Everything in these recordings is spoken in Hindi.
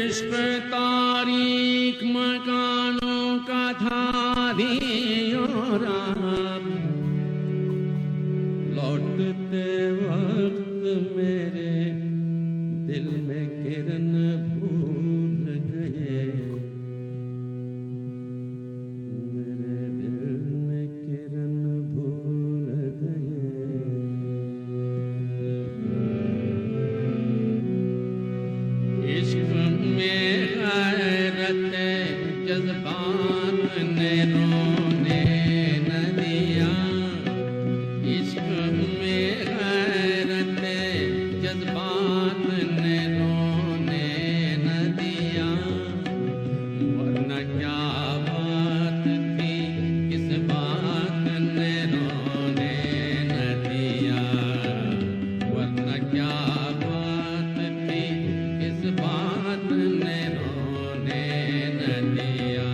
इश्क तारीख मकानों का था दियोराम, लौटते वक्त मेरे दिल में किरण भूल गए, मेरे दिल में किरण भूल गए। इश्क में गैरत जज्बात ने रोने न दिया, इश्क में गैरत जज्बात ने रोने न दिया, वरना क्या बात थी किस बात ने रोने न दिया, वरना क्या बात थी किस बात ने रोने न दिया।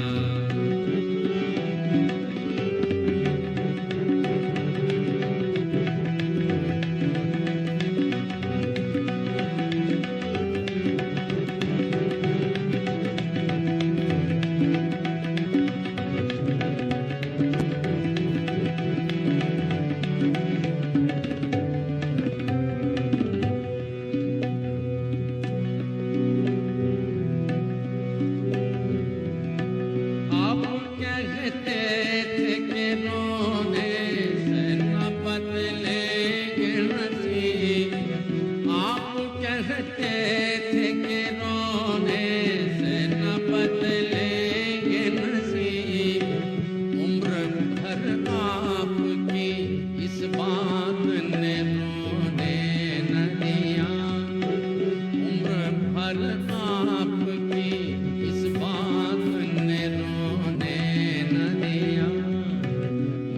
आप कहते थे कि रोने से न बदलेंगे नसीब, आप कहते थे कि रोने से न बदलेंगे नसीब, उम्र भर आपकी इस बात ने रोने न दिया, उम्र भर आपकी इस बात ने रोने न दिया,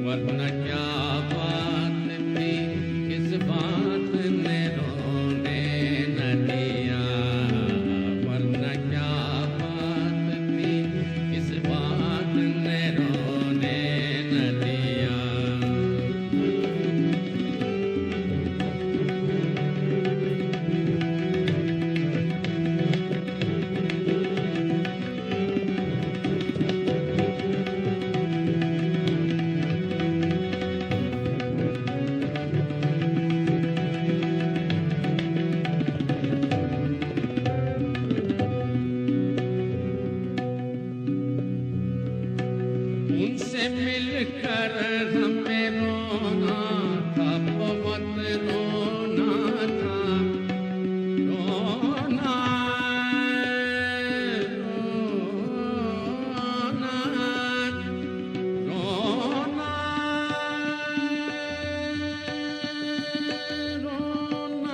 वरना क्या बात थी किस बात ने रोने न दिया, वरना क्या बात थी किस बात ने रोने न दिया। उनसे मिलकर हमें रोना था, बहुत रोना था, रोना रोना रोना रोना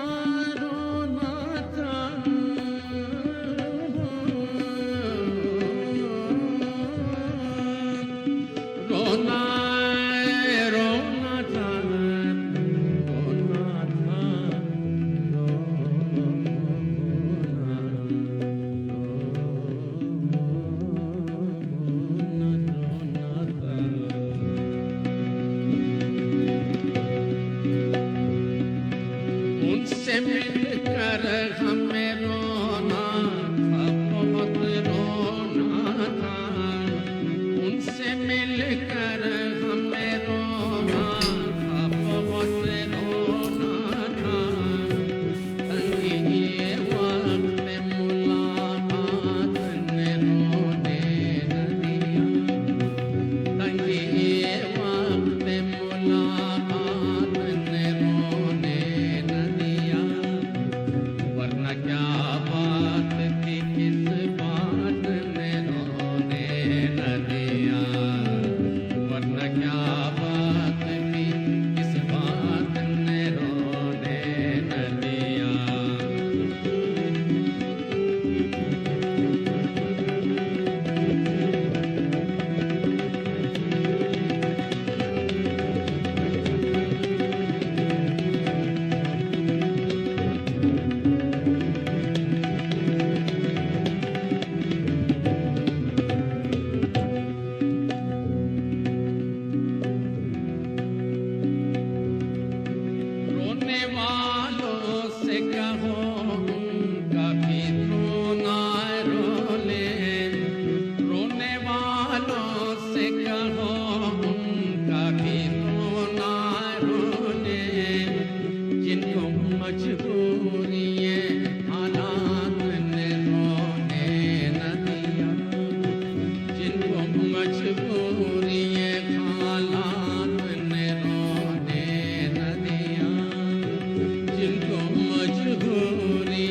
रोना था, रोना रोना था, रोना था, रोना था। उनसे मिलकर हमें रोना था, बहुत रोना था, उनसे मिलकर हमें रोना था, बहुत रोना था, तंगी वक्त मुलाकात ने रोने न दिया, तंगी वक्त मुलाकात ने रोने न दिया, वरना मजबूरी